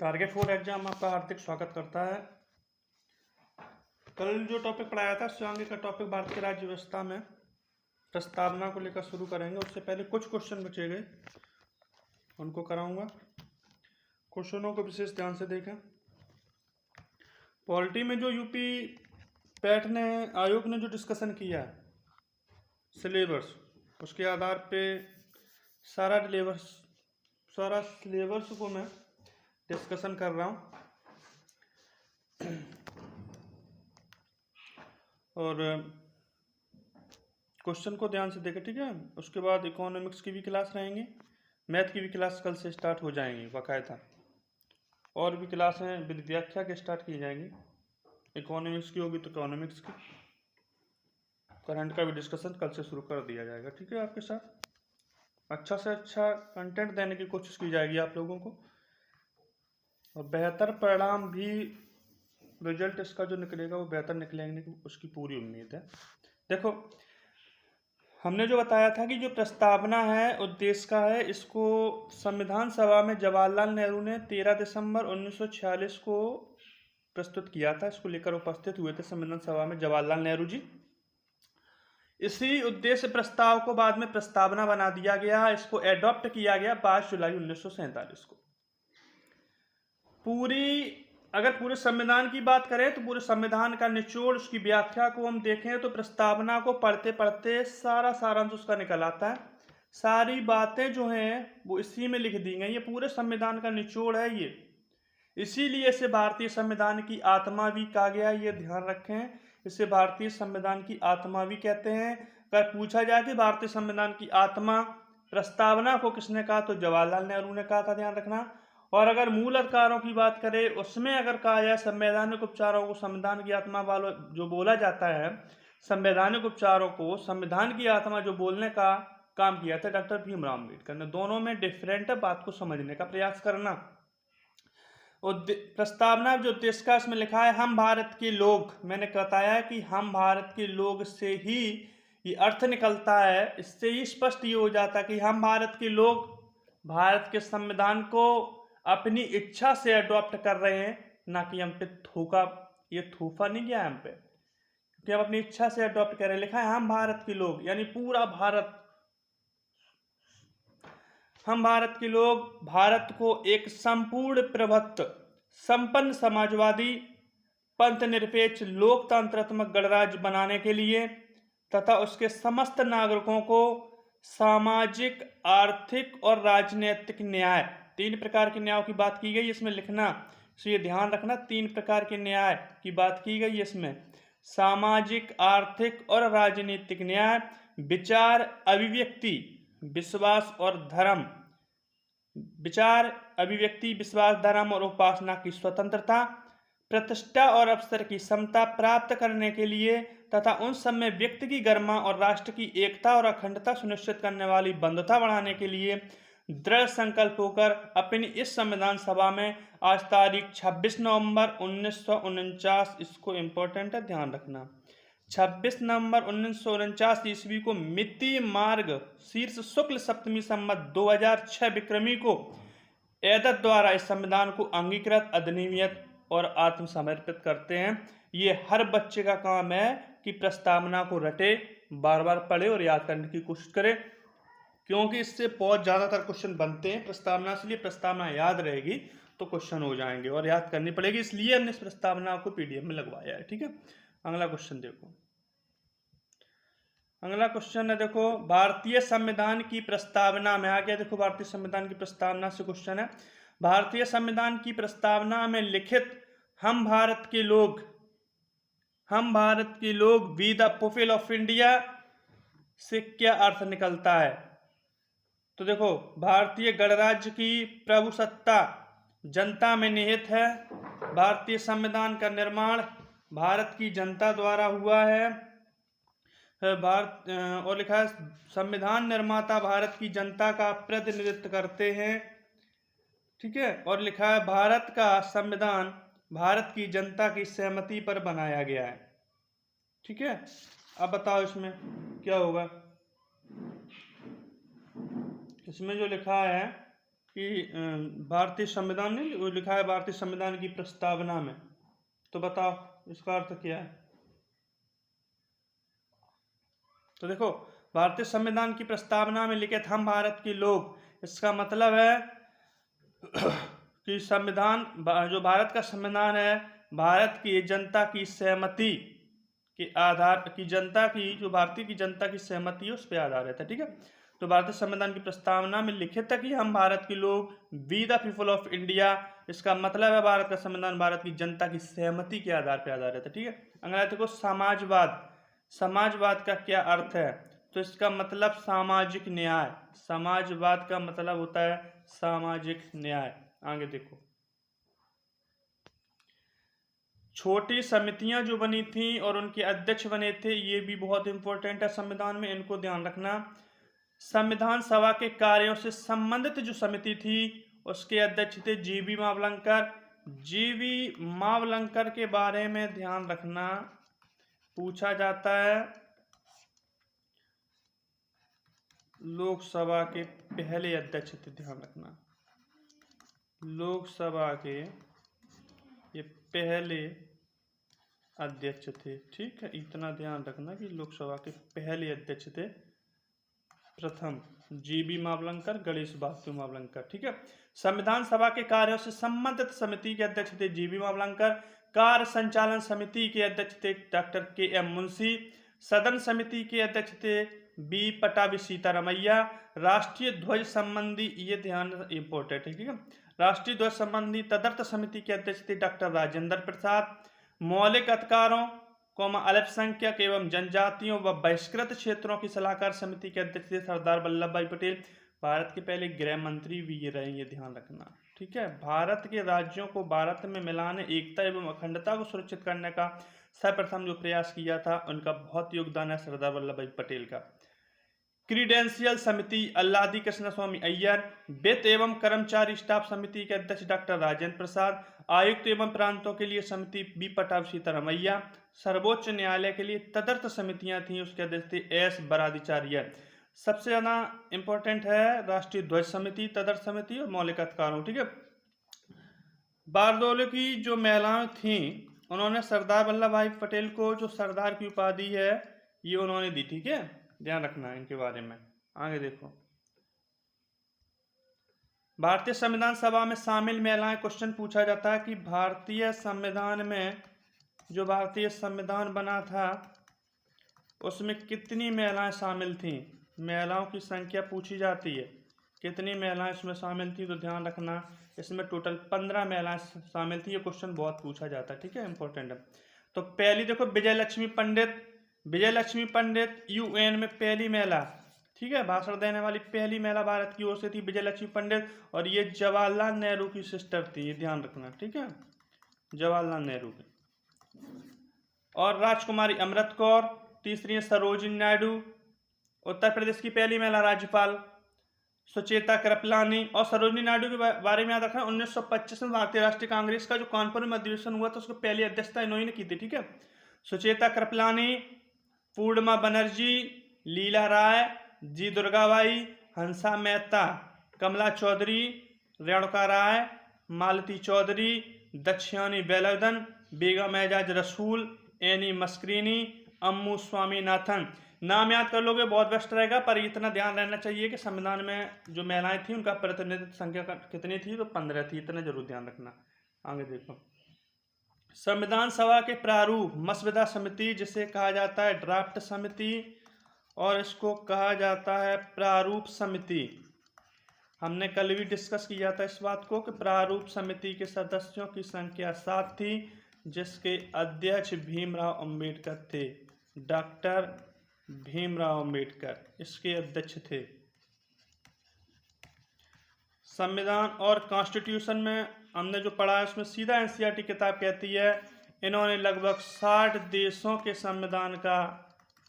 Target 4 exam आपका हार्दिक स्वागत करता है। कल जो टॉपिक पढ़ाया था उससे आगे का टॉपिक भारतीय राज्य व्यवस्था में प्रस्तावना को लेकर शुरू करेंगे। उससे पहले कुछ क्वेश्चन बचे गए, उनको कराऊंगा। क्वेश्चनों को विशेष ध्यान से देखें। पॉलिटी में जो यूपी पैट ने आयोग ने जो डिस्कशन किया है सिलेबस, उसके आधार पे सारा सिलेबस को मैं डिस्कशन कर रहा हूँ। और क्वेश्चन को ध्यान से देखें, ठीक है। उसके बाद इकोनॉमिक्स की भी क्लास रहेंगी, मैथ की भी क्लास कल से स्टार्ट हो जाएंगी बाकायदा, और भी क्लासें विद व्याख्या के स्टार्ट की जाएंगी। इकोनॉमिक्स की होगी तो इकोनॉमिक्स की, करंट का भी डिस्कशन कल से शुरू कर दिया जाएगा, ठीक है। आपके साथ अच्छा से अच्छा कंटेंट देने की कोशिश की जाएगी आप लोगों को, और बेहतर परिणाम भी, रिजल्ट इसका जो निकलेगा वो बेहतर निकलेंगे, उसकी पूरी उम्मीद है। देखो, हमने जो बताया था कि जो प्रस्तावना है उद्देश्य का है, इसको संविधान सभा में जवाहरलाल नेहरू ने 13 दिसंबर 1946 को प्रस्तुत किया था। इसको लेकर उपस्थित हुए थे संविधान सभा में जवाहरलाल नेहरू जी। इसी उद्देश्य प्रस्ताव को बाद में प्रस्तावना बना दिया गया। इसको एडॉप्ट किया गया 5 जुलाई 1947 को। अगर पूरे संविधान की बात करें तो पूरे संविधान का निचोड़, उसकी व्याख्या को हम देखें तो प्रस्तावना को पढ़ते पढ़ते सारा सारांश उसका निकल आता है। सारी बातें जो हैं वो इसी में लिख दी गई। ये पूरे संविधान का निचोड़ है ये, इसीलिए इसे भारतीय संविधान की आत्मा भी कहा गया। ये ध्यान रखें, इसे भारतीय संविधान की आत्मा भी कहते हैं। अगर पूछा जाए कि भारतीय संविधान की आत्मा, प्रस्तावना को किसने कहा, तो जवाहरलाल नेहरू ने कहा था, ध्यान रखना। और अगर मूल अधिकारों की बात करें, उसमें अगर कहा जाए संवैधानिक उपचारों को संविधान की आत्मा वालों जो बोला जाता है, संवैधानिक उपचारों को संविधान की आत्मा जो बोलने का काम किया था डॉक्टर भीमराव अम्बेडकर ने। दोनों में डिफरेंट है, बात को समझने का प्रयास करना। प्रस्तावना जो उद्देश्य का इसमें लिखा है, हम भारत के लोग, मैंने बताया कि हम भारत के लोग से ही ये अर्थ निकलता है। इससे ही स्पष्ट ये हो जाता है कि हम भारत के लोग भारत के संविधान को अपनी इच्छा से अडॉप्ट कर रहे हैं, ना कि हम पे थूका नहीं गया हम पे, क्योंकि हम अपनी इच्छा से अडॉप्ट कर रहे हैं। लिखा है हम भारत के लोग, यानी पूरा भारत, हम भारत के लोग भारत को एक संपूर्ण प्रभुत्व, संपन्न समाजवादी, पंथ निरपेक्ष, लोकतंत्रात्मक गणराज्य बनाने के लिए तथा उसके समस्त नागरिकों को सामाजिक, आर्थिक और राजनीतिक न्याय, 3 प्रकार के न्याय की बात की गई इसमें लिखना, तो ये ध्यान रखना, 3 प्रकार के न्याय की बात की गई इसमें। सामाजिक, आर्थिक और राजनीतिक न्याय, विचार, अभिव्यक्ति, विश्वास और धर्म, विचार, अभिव्यक्ति, विश्वास, धर्म और उपासना की स्वतंत्रता, प्रतिष्ठा और अवसर की समता प्राप्त करने के लिए तथा उन सब में व्यक्ति की गरिमा और राष्ट्र की एकता और अखंडता सुनिश्चित करने वाली बंधुता बढ़ाने के लिए दृढ़ संकल्प होकर अपनी इस संविधान सभा में आज तारीख 26 नवंबर 1949, इसको इम्पोर्टेंट है, ध्यान रखना, 26 नवंबर 1949 ईस्वी को मिति मार्ग शीर्ष शुक्ल सप्तमी संवत 2006 विक्रमी को एदत द्वारा इस संविधान को अंगीकृत, अधिनियमित और आत्मसमर्पित करते हैं। ये हर बच्चे का काम है कि प्रस्तावना को रटे, बार बार पढ़े और याद करने की कोशिश करें, क्योंकि इससे बहुत ज़्यादातर क्वेश्चन बनते हैं प्रस्तावना से। प्रस्तावना याद रहेगी तो क्वेश्चन हो जाएंगे और याद करनी पड़ेगी, इसलिए हमने इस प्रस्तावना को पीडीएफ में लगवाया है, ठीक है। अगला क्वेश्चन देखो, अगला क्वेश्चन है, देखो, भारतीय संविधान की प्रस्तावना में आ गया। देखो, भारतीय संविधान की प्रस्तावना से क्वेश्चन है, भारतीय संविधान की प्रस्तावना में लिखित हम भारत के लोग we the people of India से क्या अर्थ निकलता है। तो देखो, भारतीय गणराज्य की प्रभुसत्ता जनता में निहित है। भारतीय संविधान का निर्माण भारत की जनता द्वारा हुआ है। और लिखा है संविधान निर्माता भारत की जनता का प्रतिनिधित्व करते हैं, ठीक है। और लिखा है भारत का संविधान भारत की जनता की सहमति पर बनाया गया है, ठीक है। अब बताओ इसमें क्या होगा। इसमें जो लिखा है कि भारतीय संविधान ने वो लिखा है भारतीय संविधान की प्रस्तावना में, तो बताओ इसका अर्थ क्या है। तो देखो भारतीय संविधान की प्रस्तावना में लिखे थे हम भारत के लोग, इसका मतलब है कि संविधान जो भारत का संविधान है भारत की जनता की सहमति के आधार की जनता की जो भारतीय की जनता की सहमति है उस पर आधारित है। ठीक है, तो भारतीय संविधान की प्रस्तावना में लिखित है कि हम भारत के लोग we the people of India, इसका मतलब है भारत का संविधान भारत की जनता की सहमति के आधार पर आधारित है। ठीक है, अगला देखो समाजवाद। समाजवाद का क्या अर्थ है, तो इसका मतलब सामाजिक न्याय। समाजवाद का मतलब होता है सामाजिक न्याय। आगे देखो छोटी समितियां जो बनी थी और उनके अध्यक्ष बने थे, ये भी बहुत इंपॉर्टेंट है संविधान में, इनको ध्यान रखना। संविधान सभा के कार्यों से संबंधित जो समिति थी उसके अध्यक्ष थे जीवी मावलंकर। जीवी मावलंकर के बारे में ध्यान रखना, पूछा जाता है। लोकसभा के पहले अध्यक्ष थे, ध्यान रखना, लोकसभा के ये पहले अध्यक्ष थे। ठीक है, इतना ध्यान रखना कि लोकसभा के पहले अध्यक्ष थे प्रथम जीबी मावलंकर, गणेश बासु मावलंकर। ठीक है, संविधान सभा के कार्यों से संबंधित समिति के अध्यक्ष थे जीबी मावलंकर। कार्य संचालन समिति के अध्यक्ष थे डॉक्टर के.एम. मुंशी। सदन समिति के अध्यक्ष थे बी पटाभी सीतारमैया। राष्ट्रीय ध्वज संबंधी, ये ध्यान इंपॉर्टेंट है। ठीक है, राष्ट्रीय ध्वज संबंधी तदर्थ समिति के अध्यक्ष थे डॉक्टर राजेंद्र प्रसाद। मौलिक अधिकारों अल्पसंख्यक एवं जनजातियों व बहिष्कृत क्षेत्रों की सलाहकार समिति के अध्यक्ष थे सरदार वल्लभ भाई पटेल। भारत के पहले गृह मंत्री भी ये रहे, ये ध्यान रखना। ठीक है, भारत के राज्यों को भारत में मिलाने, एकता एवं अखंडता को सुरक्षित करने का सर्वप्रथम जो प्रयास किया था उनका बहुत योगदान है सरदार वल्लभ भाई पटेल का। क्रीडेंशियल समिति अल्लादी कृष्ण स्वामी अय्यर। वित्त एवं कर्मचारी स्टाफ समिति के अध्यक्ष डॉक्टर राजेंद्र प्रसाद। आयुक्त एवं प्रांतों के लिए समिति बी पटाभी सीतारमैया। सर्वोच्च न्यायालय के लिए तदर्थ समितियां थी, उसके अध्यक्ष थे एस बरादिचार्य। सबसे ज्यादा इंपॉर्टेंट है राष्ट्रीय ध्वज समिति, तदर्थ समिति और मौलिक अधिकारों। ठीक है, बारदोली की जो महिलाएं थी उन्होंने सरदार वल्लभ भाई पटेल को जो सरदार की उपाधि है ये उन्होंने दी। ठीक है, ध्यान रखना इनके बारे में। आगे देखो भारतीय संविधान सभा में शामिल महिलाएं, क्वेश्चन पूछा जाता है कि भारतीय संविधान में जो भारतीय संविधान बना था उसमें कितनी महिलाएं शामिल थीं। महिलाओं की संख्या पूछी जाती है, कितनी महिलाएं इसमें शामिल थी, तो ध्यान रखना इसमें टोटल 15 महिलाएं शामिल थी। ये क्वेश्चन बहुत पूछा जाता है। ठीक है, इंपॉर्टेंट है। तो पहली देखो विजय लक्ष्मी पंडित। विजय लक्ष्मी पंडित यूएन में पहली महिला, ठीक है, भाषण देने वाली पहली महिला भारत की ओर से थी विजय लक्ष्मी पंडित। और ये जवाहरलाल नेहरू की सिस्टर थी, ये ध्यान रखना। ठीक है, जवाहरलाल नेहरू की। और राजकुमारी अमृत कौर तीसरी है। सरोजिनी नायडू उत्तर प्रदेश की पहली महिला राज्यपाल। सुचेता कृपलानी। और सरोजिनी नायडू के बारे में याद रखना 1925 में भारतीय राष्ट्रीय कांग्रेस का जो कानपुर में अधिवेशन हुआ था उसको पहली अध्यक्षता इन्होंने की थी। ठीक है, सुचेता कृपलानी, पूर्णिमा बनर्जी, लीला राय, जी दुर्गाबाई, हंसा मेहता, कमला चौधरी, रेणुका राय, मालती चौधरी, दक्षिणी वेलायुधन, बेगम एजाज रसूल, एनी मस्करीनी, अम्मू स्वामीनाथन। नाम याद कर लोगे बहुत बेस्ट रहेगा, पर इतना ध्यान रहना चाहिए कि संविधान में जो महिलाएं थी उनका प्रतिनिधित्व संख्या कितनी थी, तो 15 थी। इतना जरूर ध्यान रखना। आगे देखो संविधान सभा के प्रारूप मसविदा समिति, जिसे कहा जाता है ड्राफ्ट समिति और इसको कहा जाता है प्रारूप समिति। हमने कल भी डिस्कस किया था इस बात को कि प्रारूप समिति के सदस्यों की संख्या 7 थी, जिसके अध्यक्ष भीमराव अंबेडकर थे। डॉक्टर भीमराव अंबेडकर इसके अध्यक्ष थे। संविधान और कॉन्स्टिट्यूशन में हमने जो पढ़ा है उसमें सीधा एनसीईआरटी किताब कहती है इन्होंने लगभग 60 देशों के संविधान का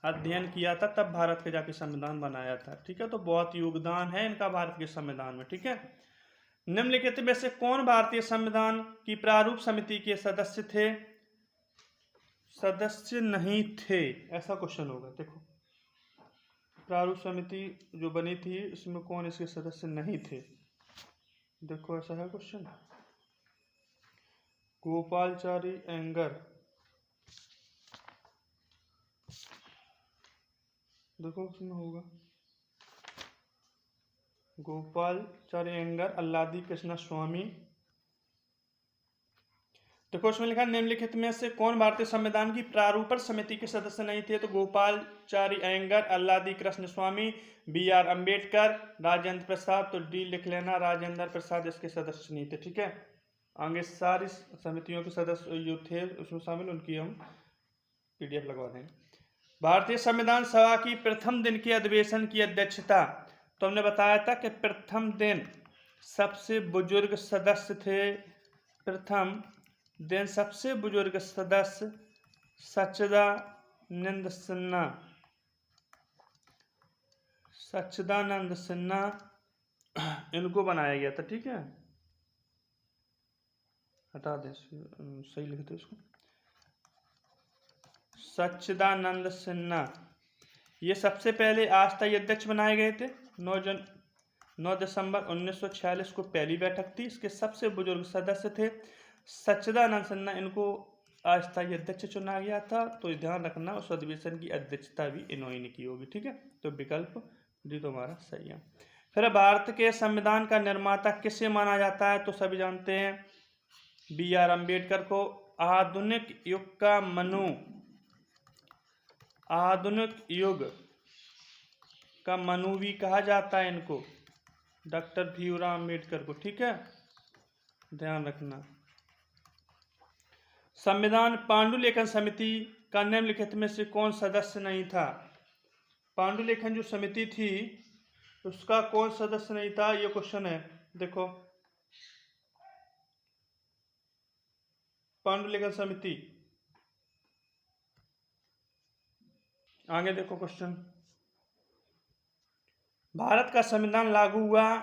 अध्ययन किया था, तब भारत के जाके संविधान बनाया था। ठीक है, तो बहुत योगदान है इनका भारत के संविधान में। ठीक है, निम्नलिखित में से कौन भारतीय संविधान की प्रारूप समिति के सदस्य थे? सदस्य नहीं थे, ऐसा क्वेश्चन होगा। देखो प्रारूप समिति जो बनी थी इसमें कौन इसके सदस्य नहीं थे? देखो ऐसा है क्वेश्चन, गोपालचारी एंगर, देखो उसमें होगा गोपालचारी एंगर, अल्लादी कृष्ण स्वामी। देखो उसमें लिखा निम्नलिखित में से कौन भारतीय संविधान की प्रारूपण समिति के सदस्य नहीं थे? तो गोपालचारी अयंगर, अल्लादी कृष्ण स्वामी, BR अम्बेडकर, राजेंद्र प्रसाद। तो डी लिख लेना, राजेंद्र प्रसाद इसके सदस्य नहीं थे। ठीक है, आगे सारी समितियों के सदस्य जो थे उसमें शामिल, उनकी हम PDF लगवा देंगे। भारतीय संविधान सभा की प्रथम दिन के अधिवेशन की अध्यक्षता, तो हमने बताया था कि प्रथम दिन सबसे बुजुर्ग सदस्य थे, प्रथम दिन सबसे बुजुर्ग सदस्य सच्चिदानंद सिन्हा, सच्चिदानंद सिन्हा इनको बनाया गया था। ठीक है, हटा दे, सही लिख दो इसको, सच्चिदानंद सिन्हा ये सबसे पहले अस्थायी अध्यक्ष बनाए गए थे। 9 दिसंबर 1946 को पहली बैठक थी, इसके सबसे बुजुर्ग सदस्य थे सच्चिदानंद सिन्हा, इनको अस्थायी अध्यक्ष चुना गया था। तो ध्यान रखना उस अधिवेशन की अध्यक्षता भी इन्होंने ने की होगी। ठीक है, तो विकल्प डी तुम्हारा सही है। फिर भारत के संविधान का निर्माता किसे माना जाता है? तो सभी जानते हैं BR अम्बेडकर को। आधुनिक युग का मनु, आधुनिक युग का मनु भी कहा जाता है इनको, डॉक्टर भीमराव अम्बेडकर को। ठीक है, ध्यान रखना। संविधान पांडुलेखन समिति का निम्नलिखित में से कौन सदस्य नहीं था? पांडुलेखन जो समिति थी उसका कौन सदस्य नहीं था, ये क्वेश्चन है। देखो पांडुलेखन समिति, आगे देखो क्वेश्चन, भारत का संविधान लागू हुआ,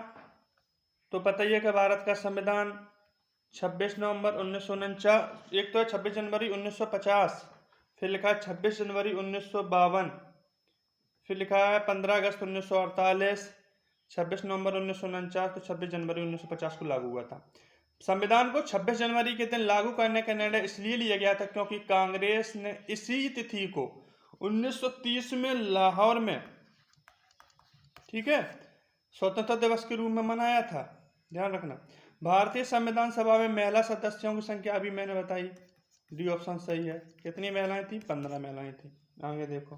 तो पता ही है कि भारत का संविधान 26 नवंबर 1949, एक तो है 26 जनवरी 1950, फिर लिखा है 26 जनवरी 1952, फिर लिखा है 15 अगस्त 1948, 26 नवंबर 1949, तो 26 जनवरी 1950 को लागू हुआ था। संविधान को 26 जनवरी के दिन लागू करने का निर्णय इसलिए लिया गया था क्योंकि कांग्रेस ने इसी तिथि को 1930 में लाहौर में, ठीक है, स्वतंत्रता दिवस के रूप में मनाया था। ध्यान रखना। भारतीय संविधान सभा में महिला सदस्यों की संख्या अभी मैंने बताई, डी ऑप्शन सही है। कितनी महिलाएं थी? 15 महिलाएं थी। आगे देखो,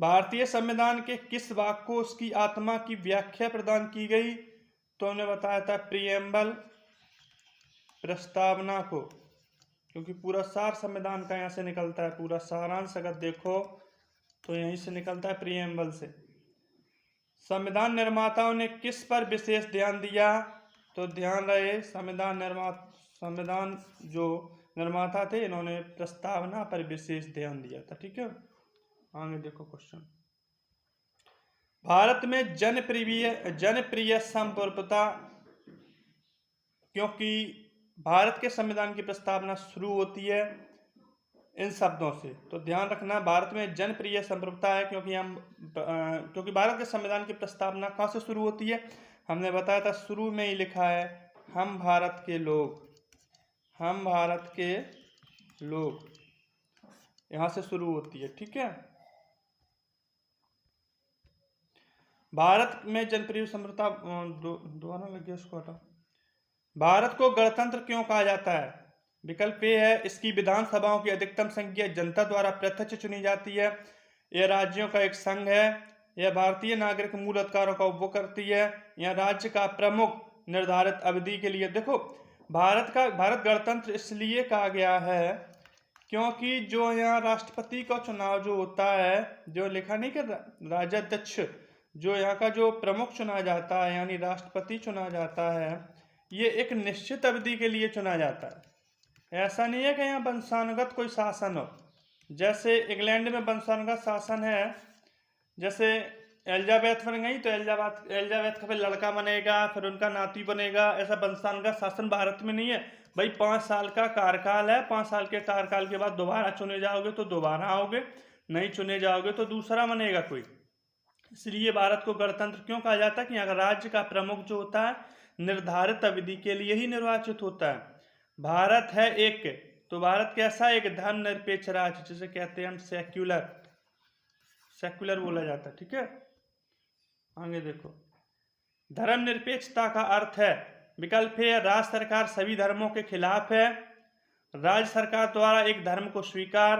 भारतीय संविधान के किस भाग को उसकी आत्मा की व्याख्या प्रदान की गई? तो हमने बताया था प्रीएम्बल, प्रस्तावना को, क्योंकि पूरा सार संविधान का यहाँ से निकलता है, पूरा सारांश अगर देखो तो यहीं से निकलता है, प्रीएम्बल से। संविधान निर्माताओं ने किस पर विशेष ध्यान दिया? तो ध्यान रहे संविधान जो निर्माता थे इन्होंने प्रस्तावना पर विशेष ध्यान दिया था। ठीक है, आगे देखो क्वेश्चन, भारत में जनप्रिय संप्रभुता, क्योंकि भारत के संविधान की प्रस्तावना शुरू होती है इन शब्दों से, तो ध्यान रखना भारत में जनप्रिय संप्रभुता है क्योंकि भारत के संविधान की प्रस्तावना कहाँ से शुरू होती है? हमने बताया था शुरू में ही लिखा है हम भारत के लोग, हम भारत के लोग, यहां से शुरू होती है। ठीक है, भारत में जनप्रिय संप्रभुता दोबारा लग गया, उसको हटा। भारत को गणतंत्र क्यों कहा जाता है? विकल्प ए है इसकी विधानसभाओं की अधिकतम संख्या जनता द्वारा प्रत्यक्ष चुनी जाती है, यह राज्यों का एक संघ है, यह भारतीय नागरिक मूल अधिकारों का उपभोग करती है, यह राज्य का प्रमुख निर्धारित अवधि के लिए। देखो भारत गणतंत्र इसलिए कहा गया है क्योंकि जो यहाँ राष्ट्रपति का चुनाव जो होता है, जो लिखा नहीं कि राज्याध्यक्ष, जो यहाँ का जो प्रमुख चुना जाता है यानी राष्ट्रपति चुना जाता है, ये एक निश्चित अवधि के लिए चुना जाता है। ऐसा नहीं है कि यहाँ वंशानुगत कोई शासन हो, जैसे इंग्लैंड में वंशानुगत शासन है, जैसे एलिजाबेथ बन गई तो एलिजाबेथ का फिर लड़का बनेगा, फिर उनका नाती बनेगा, ऐसा वंशानुगत शासन भारत में नहीं है भाई। 5 साल का कार्यकाल है, 5 साल के कार्यकाल के बाद दोबारा चुने जाओगे तो दोबारा आओगे, नहीं चुने जाओगे तो दूसरा बनेगा कोई। इसलिए भारत को गणतंत्र क्यों कहा जाता है कि यहाँ राज्य का प्रमुख जो होता है निर्धारित अवधि के लिए ही निर्वाचित होता है। भारत है एक, तो भारत कैसा एक धर्मनिरपेक्ष राज्य, जिसे कहते हैं हम सेक्युलर, सेक्युलर बोला जाता है। ठीक है, आगे देखो, धर्मनिरपेक्षता का अर्थ है, विकल्प है राज्य सरकार सभी धर्मों के खिलाफ है, राज्य सरकार द्वारा एक धर्म को स्वीकार,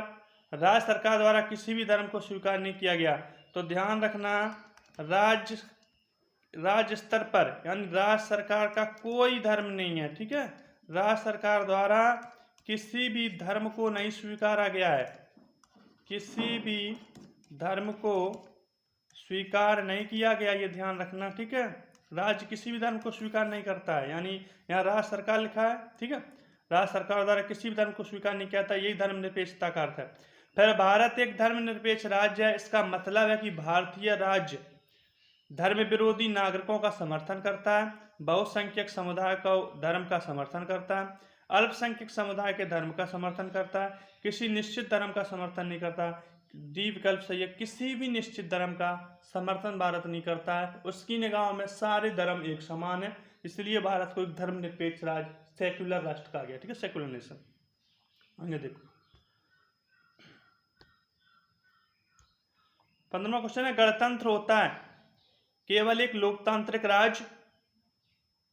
राज्य सरकार द्वारा किसी भी धर्म को स्वीकार नहीं किया गया। तो ध्यान रखना, राज्य स्तर पर यानी राज्य सरकार का कोई धर्म नहीं है। ठीक है, राज्य सरकार द्वारा किसी भी धर्म को नहीं स्वीकारा गया है, किसी भी धर्म को स्वीकार नहीं किया गया, ये ध्यान रखना। ठीक है, राज्य किसी भी धर्म को स्वीकार नहीं करता है, यानी यहाँ राज्य सरकार लिखा है। ठीक है, राज्य सरकार द्वारा किसी भी धर्म को स्वीकार नहीं किया था, यही धर्मनिरपेक्षता का अर्थ है। फिर भारत एक धर्मनिरपेक्ष राज्य है, इसका मतलब है कि भारतीय राज्य धर्म विरोधी नागरिकों का समर्थन करता है, बहुसंख्यक समुदाय का धर्म का समर्थन करता है, अल्पसंख्यक समुदाय के धर्म का समर्थन करता है, किसी निश्चित धर्म का समर्थन नहीं करता। डी विकल्प सही है, किसी भी निश्चित धर्म का समर्थन भारत नहीं करता है, उसकी निगाहों में सारे धर्म एक समान है, इसलिए भारत को एक धर्मनिरपेक्ष राज्य, सेक्युलर राष्ट्र कहा गया। ठीक है, सेक्युलर नेशन। आगे देखो 15वां क्वेश्चन है, गणतंत्र होता है केवल एक लोकतांत्रिक राज्य,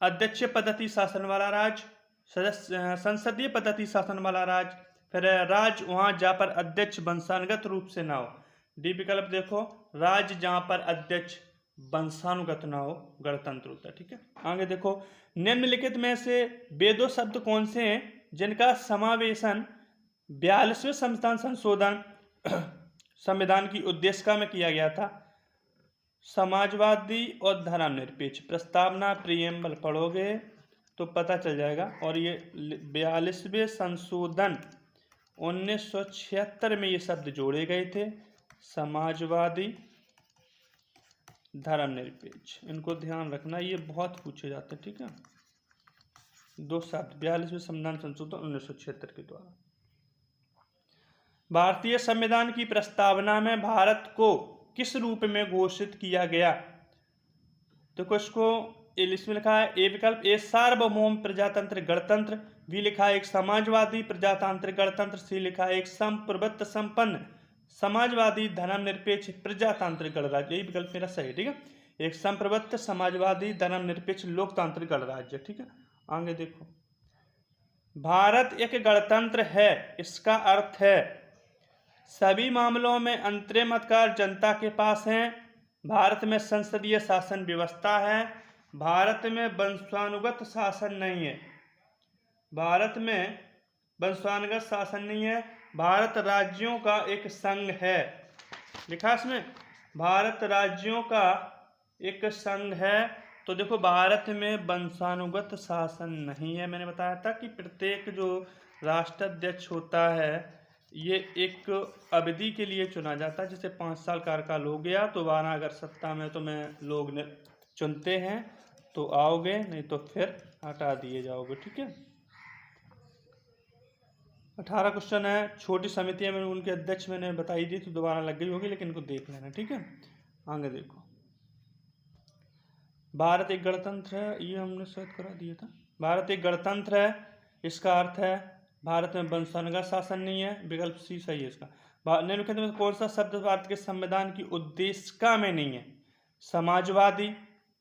अध्यक्ष पद्धति शासन वाला राज्य, संसदीय पद्धति शासन वाला राज्य, फिर राज्य वहां जहां पर अध्यक्ष वंशानुगत रूप से ना हो। डी विकल्प देखो, राज्य जहां पर अध्यक्ष वंशानुगत ना हो गणतंत्र होता है। ठीक है, आगे देखो, निम्नलिखित में से वे दो शब्द कौन से हैं जिनका समावेशन 42वें संविधान संशोधन संविधान की उद्देशिका में किया गया था? समाजवादी और धर्मनिरपेक्ष। प्रस्तावना प्रियम्बल पढ़ोगे तो पता चल जाएगा। और ये 42वें संशोधन 1976 में ये शब्द जोड़े गए थे, समाजवादी धर्मनिरपेक्ष, इनको ध्यान रखना, ये बहुत पूछे जाते हैं। ठीक है, दो शब्द 42वें संविधान संशोधन 1976 के द्वारा। भारतीय संविधान की प्रस्तावना में भारत को किस रूप में घोषित किया गया? तो कुछ को इसमें लिखा है ए विकल्प, ए सार्वभौम प्रजातंत्र गणतंत्र, बी लिखा है एक समाजवादी प्रजातांत्रिक गणतंत्र, सी लिखा है एक संप्रभुत्व संपन्न समाजवादी धर्मनिरपेक्ष प्रजातांत्रिक गणराज्य। यही विकल्प मेरा सही है। ठीक है, एक संप्रभुत्व समाजवादी धर्मनिरपेक्ष लोकतांत्रिक गणराज्य। ठीक है, आगे देखो, भारत एक गणतंत्र है, इसका अर्थ है सभी मामलों में अंतरिम अधिकार जनता के पास है, भारत में संसदीय शासन व्यवस्था है, भारत में वंशानुगत शासन नहीं है, भारत में वंशानुगत शासन नहीं है, भारत राज्यों का एक संघ है। लिखा इसमें भारत राज्यों का एक संघ है। तो देखो, भारत में वंशानुगत शासन नहीं है। मैंने बताया था कि प्रत्येक जो राष्ट्राध्यक्ष होता है ये एक अवधि के लिए चुना जाता है, जैसे 5 साल कार्यकाल हो गया तो 12 अगर सत्ता में तो मैं लोग चुनते हैं तो आओगे, नहीं तो फिर हटा दिए जाओगे। ठीक है, 18 क्वेश्चन है, छोटी समितियां मैंने उनके अध्यक्ष मैंने बताई दी तो दोबारा लग गई होगी, लेकिन इनको देख लेना। ठीक है, आगे देखो, भारत एक गणतंत्र है, ये हमने शायद करा दिया था। भारत एक गणतंत्र है, इसका अर्थ है भारत में वंशानुगत शासन नहीं है, विकल्प सी सही है इसका। निम्नलिखित में कौन सा शब्द भारत के संविधान की उद्देशिका में नहीं है? समाजवादी,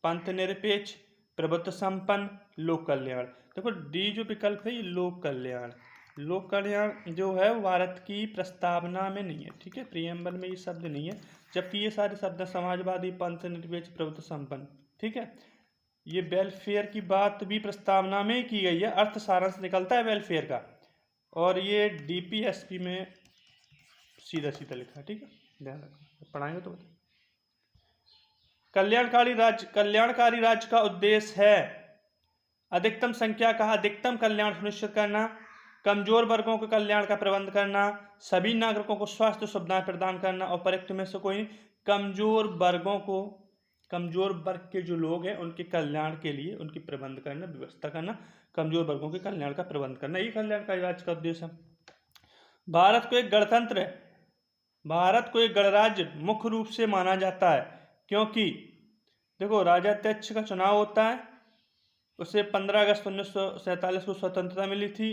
पंथ निरपेक्ष, प्रभुत्व संपन्न, लोक कल्याण। देखो, डी जो विकल्प है ये लोक कल्याण, लोक कल्याण जो है वो भारत की प्रस्तावना में नहीं है। ठीक है, प्रियम्बल में ये शब्द नहीं है, जबकि ये सारे शब्द समाजवादी, पंथ निरपेक्ष, प्रभुत्व संपन्न। ठीक है, ये वेलफेयर की बात भी प्रस्तावना में ही की गई है, अर्थ सारांश निकलता है वेलफेयर का, और ये डीपीएसपी में सीधा सीधा लिखा है। ठीक है, ध्यान रखना, पढ़ाएंगे तो बताइए। कल्याणकारी राज्य का उद्देश्य है अधिकतम संख्या का अधिकतम कल्याण सुनिश्चित करना, कमजोर वर्गों के कल्याण का प्रबंध करना, सभी नागरिकों को स्वास्थ्य सुविधाएं प्रदान करना, और उपरोक्त में से कोई कमजोर वर्गों को, कमजोर वर्ग के जो लोग हैं उनके कल्याण के लिए उनकी प्रबंध करना, व्यवस्था करना, कमजोर वर्गों के कल्याण का प्रबंध करना, ये कल्याणकारी राज्य का उद्देश्य है। भारत को एक गणतंत्र है, भारत को एक गणराज्य मुख्य रूप से माना जाता है क्योंकि देखो राजाध्यक्ष का चुनाव होता है, उसे 15 अगस्त 1947 को स्वतंत्रता मिली थी,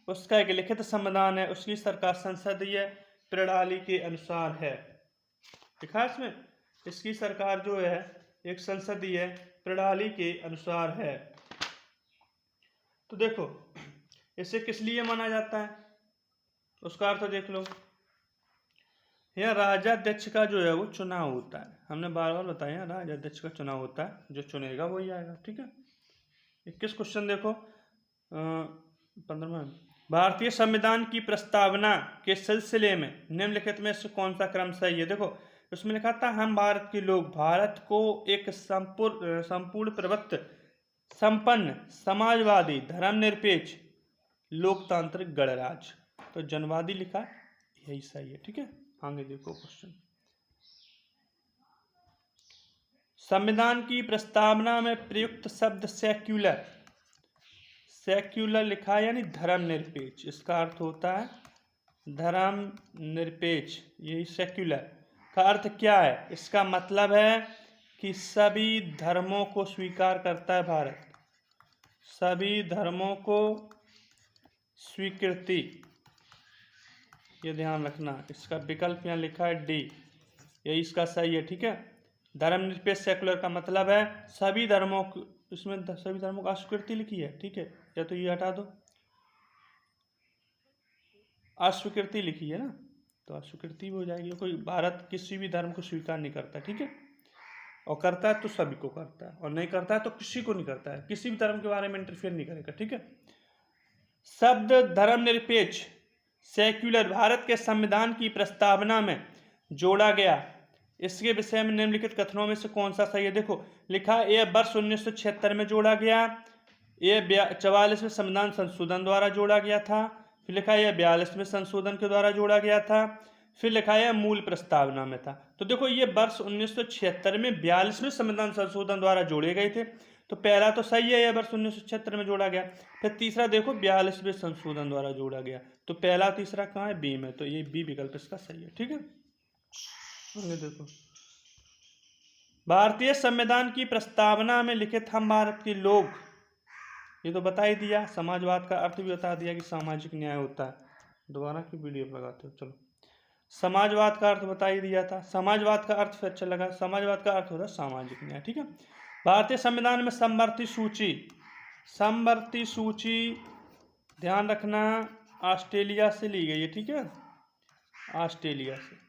उसका एक लिखित संविधान है, उसकी सरकार संसदीय प्रणाली के अनुसार है। लिखा है इसमें, इसकी सरकार जो है एक संसदीय प्रणाली के अनुसार है। तो देखो इसे किस लिए माना जाता है, उसका अर्थ देख लो। यह राजाध्यक्ष का जो है वो चुनाव होता है, हमने बार बार बताया राजाध्यक्ष का चुनाव होता है, जो चुनेगा वही आएगा। ठीक है, 21 क्वेश्चन देखो 15 भारतीय संविधान की प्रस्तावना के सिलसिले में निम्नलिखित में से कौन सा क्रम सही है। देखो उसमें लिखा था हम भारत के लोग भारत को एक संपूर्ण प्रभुत्व संपन्न समाजवादी धर्मनिरपेक्ष लोकतांत्रिक गणराज्य, तो जनवादी लिखा है, यही सही है। ठीक है, आगे देखो क्वेश्चन। संविधान की प्रस्तावना में प्रयुक्त शब्द सेक्युलर, सेक्युलर लिखा है यानी धर्मनिरपेक्ष, इसका अर्थ होता है धर्मनिरपेक्ष, यही सेक्युलर का अर्थ क्या है, इसका मतलब है कि सभी धर्मों को स्वीकार करता है भारत, सभी धर्मों को स्वीकृति, ये ध्यान रखना। इसका विकल्प यहाँ लिखा है डी, यही इसका सही है। ठीक है, धर्मनिरपेक्ष सेकुलर का मतलब है सभी धर्मों को, इसमें सभी धर्मों को अस्वीकृति लिखी है। ठीक है, या तो ये हटा दो, अस्वीकृति लिखी है ना, तो अस्वीकृति हो जाएगी। कोई भारत किसी भी धर्म को स्वीकार नहीं करता। ठीक है, और करता है तो सभी को करता है, और नहीं करता है तो किसी को नहीं करता है, किसी भी धर्म के बारे में इंटरफेयर नहीं करेगा। ठीक है, शब्द धर्मनिरपेक्ष सेक्युलर भारत के संविधान की प्रस्तावना में जोड़ा गया, इसके विषय में निम्नलिखित कथनों में से कौन सा सही है। देखो लिखा यह वर्ष 1976 में जोड़ा गया, यह 44वें संविधान संशोधन द्वारा जोड़ा गया था, फिर लिखा यह 42वें संशोधन के द्वारा जोड़ा गया था, फिर लिखा है मूल प्रस्तावना में था। तो देखो ये वर्ष 1976 में 42वें संविधान संशोधन द्वारा जोड़े गए थे, तो पहला तो सही है, यह वर्ष 1976 में जोड़ा गया। फिर तीसरा देखो 42वें संशोधन द्वारा जोड़ा गया, तो पहला तीसरा कहाँ है, बी में, तो ये बी विकल्प इसका सही है। ठीक है, देखो भारतीय संविधान की प्रस्तावना में लिखित हम भारत के लोग, ये तो बता ही दिया, समाजवाद का अर्थ भी बता दिया कि सामाजिक न्याय होता है। दोबारा की वीडियो लगाते हो, चलो समाजवाद का अर्थ बता ही दिया था, समाजवाद का अर्थ फिर अच्छा लगा, समाजवाद का अर्थ होता है सामाजिक न्याय। ठीक है, भारतीय संविधान में समवर्ती सूची, समवर्ती सूची ध्यान रखना ऑस्ट्रेलिया से ली गई है। ठीक है, ऑस्ट्रेलिया से।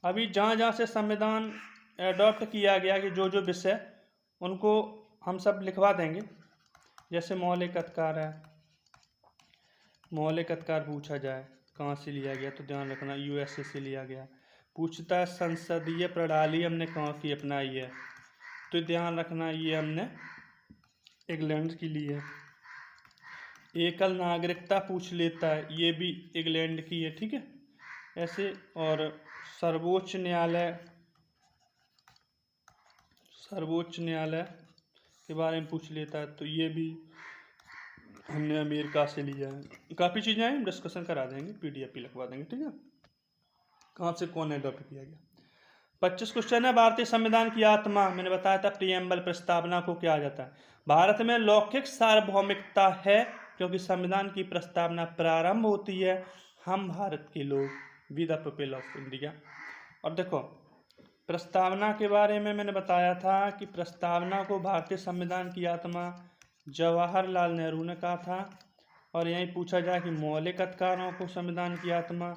अभी जहाँ जहाँ से संविधान एडॉप्ट किया गया कि जो जो विषय, उनको हम सब लिखवा देंगे। जैसे मौलिक अधिकार है, मौलिक अधिकार पूछा जाए कहाँ से लिया गया, तो ध्यान रखना यूएसए से लिया गया। पूछता है संसदीय प्रणाली हमने कहाँ की अपनाई है, तो ध्यान रखना ये हमने इंग्लैंड की ली है। एकल नागरिकता पूछ लेता है, ये भी इंग्लैंड की है। ठीक है, ऐसे। और सर्वोच्च न्यायालय, सर्वोच्च न्यायालय के बारे में पूछ लेता है, तो ये भी हमने अमेरिका से लिया है। काफ़ी चीज़ें हैं, डिस्कशन करा देंगे, पीडीएफ भी लिखवा देंगे। ठीक है, कहाँ से कौन एडॉप्ट किया गया। 25 क्वेश्चन है, भारतीय संविधान की आत्मा, मैंने बताया था प्रीएम्बल प्रस्तावना को क्या जाता है। भारत में लौकिक सार्वभौमिकता है क्योंकि संविधान की प्रस्तावना प्रारंभ होती है हम भारत के लोग, we the people of India. और देखो प्रस्तावना के बारे में मैंने बताया था कि प्रस्तावना को भारतीय संविधान की आत्मा जवाहरलाल नेहरू ने कहा था। और यहीं पूछा जाए कि मौलिक अधिकारों को संविधान की आत्मा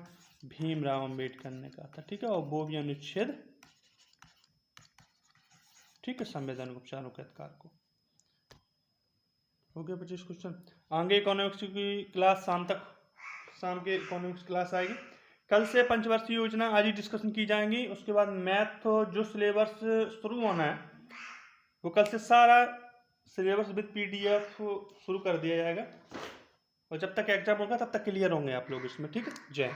भीमराव अंबेडकर ने कहा था। ठीक है, और वो भी अनुच्छेद, ठीक है, संवैधानिक उपचारों के अधिकार को। हो गया 25 क्वेश्चन। आगे इकोनॉमिक्स की क्लास शाम तक, शाम के इकोनॉमिक्स क्लास आएगी। कल से पंचवर्षीय योजना आज ही डिस्कशन की जाएंगी। उसके बाद मैथ जो सिलेबस शुरू होना है वो कल से सारा सिलेबस विद पीडीएफ शुरू कर दिया जाएगा, और जब तक एग्जाम होगा तब तक क्लियर होंगे आप लोग इसमें। ठीक है, जय।